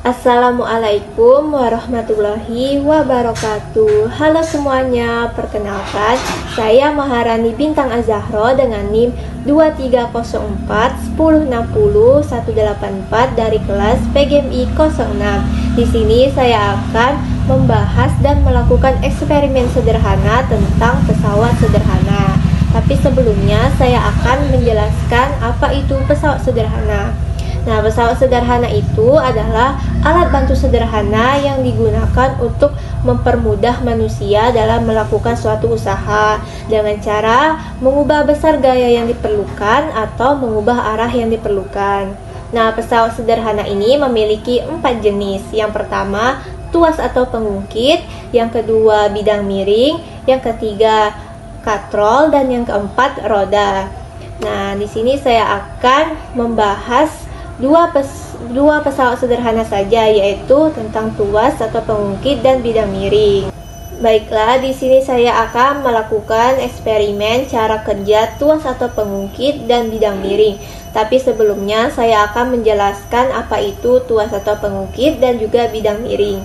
Assalamualaikum warahmatullahi wabarakatuh. Halo semuanya, perkenalkan saya Maharani Bintang Azahro dengan NIM 2304 1060 184 dari kelas PGMI 06. Di sini saya akan membahas dan melakukan eksperimen sederhana tentang pesawat sederhana. Tapi sebelumnya saya akan menjelaskan apa itu pesawat sederhana. Nah, pesawat sederhana itu adalah alat bantu sederhana yang digunakan untuk mempermudah manusia dalam melakukan suatu usaha dengan cara mengubah besar gaya yang diperlukan atau mengubah arah yang diperlukan. Nah, pesawat sederhana ini memiliki 4 jenis. Yang pertama, tuas atau pengungkit, yang kedua bidang miring, yang ketiga katrol, dan yang keempat roda. Nah, di sini saya akan membahas dua pesawat sederhana saja, yaitu tentang tuas atau pengungkit dan bidang miring. Baiklah, di sini saya akan melakukan eksperimen cara kerja tuas atau pengungkit dan bidang miring. Tapi sebelumnya saya akan menjelaskan apa itu tuas atau pengungkit dan juga bidang miring.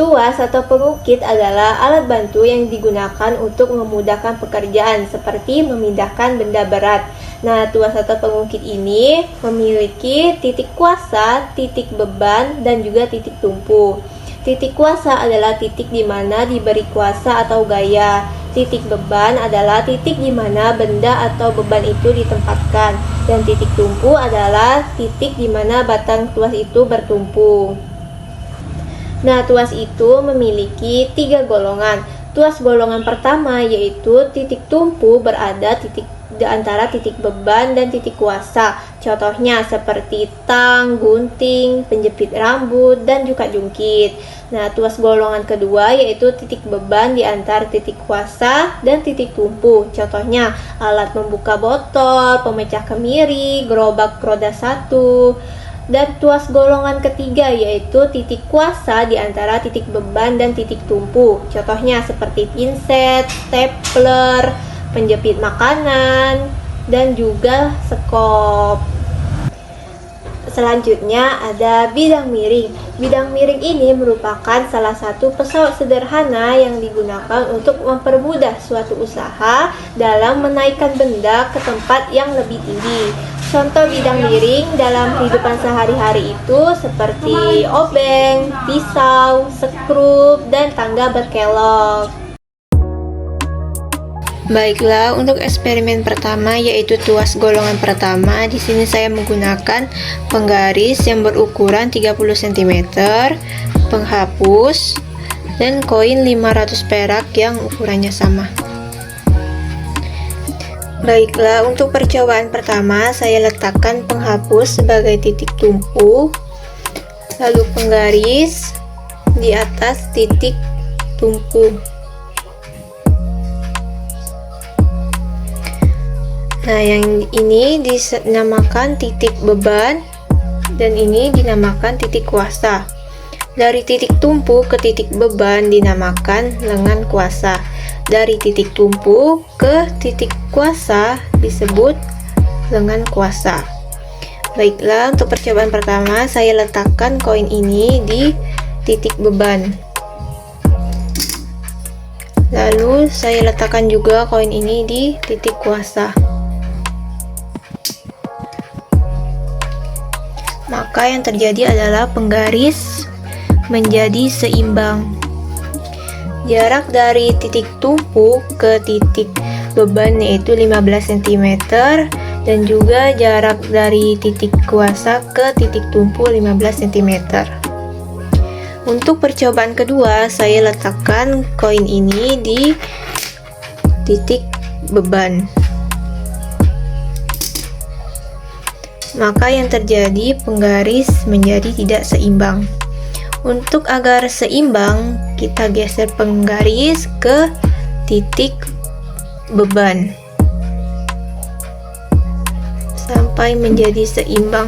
Tuas atau pengungkit adalah alat bantu yang digunakan untuk memudahkan pekerjaan seperti memindahkan benda berat. Nah, tuas atau pengungkit ini memiliki titik kuasa, titik beban, dan juga titik tumpu. Titik kuasa adalah titik di mana diberi kuasa atau gaya. Titik beban adalah titik di mana benda atau beban itu ditempatkan. Dan titik tumpu adalah titik di mana batang tuas itu bertumpu. Nah, tuas itu memiliki 3 golongan. Tuas golongan pertama yaitu titik tumpu berada di antara titik beban dan titik kuasa. Contohnya seperti tang, gunting, penjepit rambut, dan juga jungkit. Nah, tuas golongan kedua yaitu titik beban di antara titik kuasa dan titik tumpu. Contohnya alat membuka botol, pemecah kemiri, gerobak roda 1. Dan tuas golongan ketiga yaitu titik kuasa di antara titik beban dan titik tumpu. Contohnya seperti pinset, stapler, penjepit makanan, dan juga sekop. Selanjutnya ada bidang miring. Bidang miring ini merupakan salah satu pesawat sederhana yang digunakan untuk mempermudah suatu usaha dalam menaikkan benda ke tempat yang lebih tinggi. Contoh bidang miring dalam kehidupan sehari-hari itu seperti obeng, pisau, sekrup, dan tangga berkelok. Baiklah, untuk eksperimen pertama yaitu tuas golongan pertama. Di sini saya menggunakan penggaris yang berukuran 30 cm, penghapus, dan koin 500 perak yang ukurannya sama. Baiklah, untuk percobaan pertama saya letakkan penghapus sebagai titik tumpu, lalu penggaris di atas titik tumpu. Nah, yang ini dinamakan titik beban dan ini dinamakan titik kuasa. Dari titik tumpu ke titik beban dinamakan lengan kuasa. Dari titik tumpu ke titik kuasa disebut lengan kuasa. Baiklah, untuk percobaan pertama saya letakkan koin ini di titik beban. Lalu saya letakkan juga koin ini di titik kuasa. Maka yang terjadi adalah penggaris menjadi seimbang. Jarak dari titik tumpu ke titik beban yaitu 15 cm dan juga jarak dari titik kuasa ke titik tumpu 15 cm. Untuk percobaan kedua saya letakkan koin ini di titik beban. Maka yang terjadi penggaris menjadi tidak seimbang. Untuk agar seimbang, kita geser penggaris ke titik beban sampai menjadi seimbang.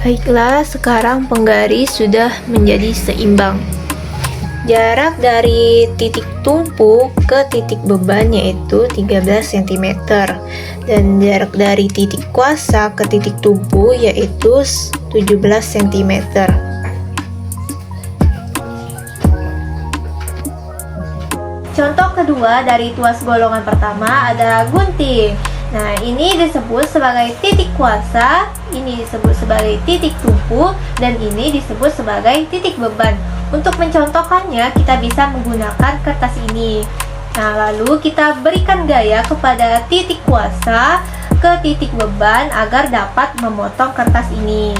Baiklah, sekarang penggaris sudah menjadi seimbang. Jarak dari titik tumpu ke titik beban yaitu 13 cm dan jarak dari titik kuasa ke titik tumpu yaitu 17 cm. Contoh kedua dari tuas golongan pertama adalah gunting. Nah, ini disebut sebagai titik kuasa, ini disebut sebagai titik tumpu, dan ini disebut sebagai titik beban. Untuk mencontohkannya, kita bisa menggunakan kertas ini. Nah, lalu kita berikan gaya kepada titik kuasa ke titik beban agar dapat memotong kertas ini.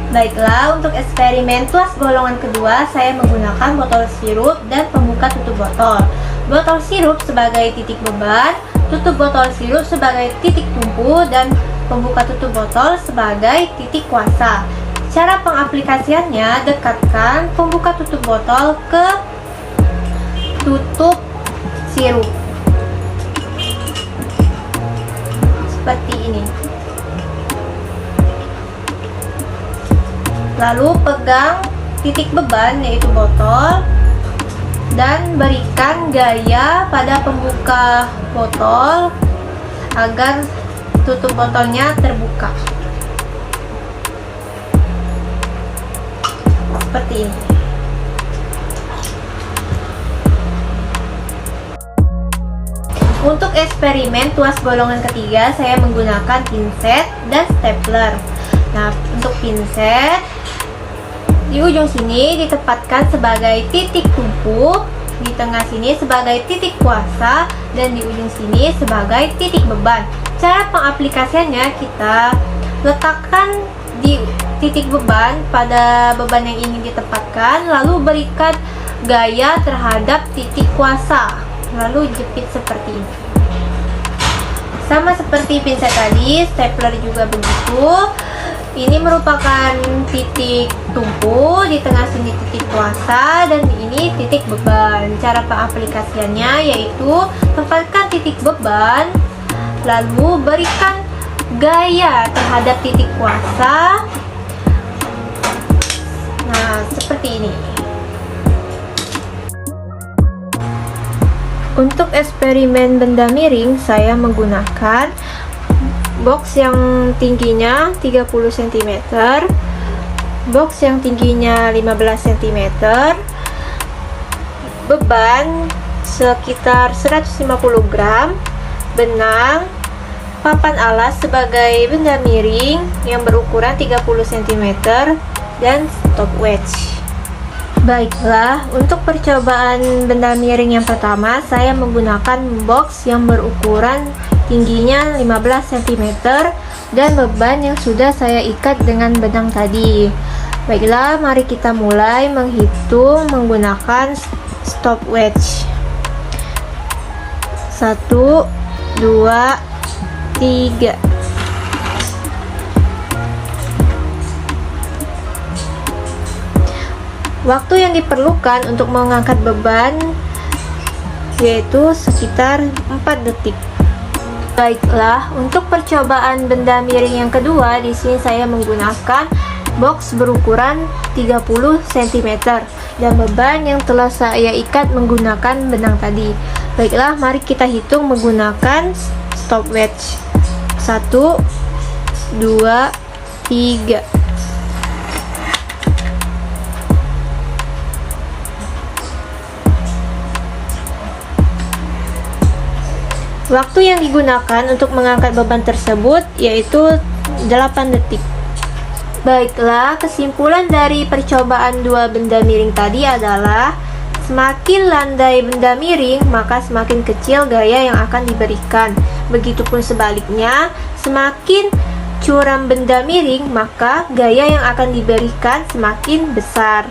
Baiklah, untuk eksperimen tuas golongan kedua, saya menggunakan botol sirup dan pembuka tutup botol. Botol sirup sebagai titik beban, tutup botol sirup sebagai titik tumpu, dan pembuka tutup botol sebagai titik kuasa. Cara pengaplikasiannya, dekatkan pembuka tutup botol ke tutup sirup. Seperti ini. Lalu pegang titik beban yaitu botol dan berikan gaya pada pembuka botol agar tutup botolnya terbuka. Seperti ini. Untuk eksperimen tuas golongan ketiga, saya menggunakan pinset dan stapler. Nah, untuk pinset di ujung sini ditempatkan sebagai titik tumpu, di tengah sini sebagai titik kuasa, dan di ujung sini sebagai titik beban. Cara pengaplikasiannya, kita letakkan di titik beban pada beban yang ingin ditempatkan, lalu berikan gaya terhadap titik kuasa, lalu jepit seperti ini. Sama seperti pinset tadi, stapler juga begitu. Ini merupakan titik tumpu, di tengah sini titik kuasa, dan ini titik beban. Cara pengaplikasiannya yaitu tempatkan titik beban, lalu berikan gaya terhadap titik kuasa. Nah, seperti ini. Untuk eksperimen benda miring, saya menggunakan box yang tingginya 30 cm, box yang tingginya 15 cm, beban sekitar 150 gram, benang, papan alas sebagai benda miring yang berukuran 30 cm, dan stopwatch. Baiklah, untuk percobaan benda miring yang pertama, saya menggunakan box yang berukuran tingginya 15 cm dan beban yang sudah saya ikat dengan benang tadi. Baiklah, mari kita mulai menghitung menggunakan stopwatch. 1, 2, 3. Waktu yang diperlukan untuk mengangkat beban yaitu sekitar 4 detik. Baiklah, untuk percobaan benda miring yang kedua, di sini saya menggunakan box berukuran 30 cm dan beban yang telah saya ikat menggunakan benang tadi. Baiklah, mari kita hitung menggunakan stopwatch. 1, 2, 3. Waktu yang digunakan untuk mengangkat beban tersebut yaitu 8 detik. Baiklah, kesimpulan dari percobaan dua benda miring tadi adalah semakin landai benda miring, maka semakin kecil gaya yang akan diberikan. Begitupun sebaliknya, semakin curam benda miring, maka gaya yang akan diberikan semakin besar.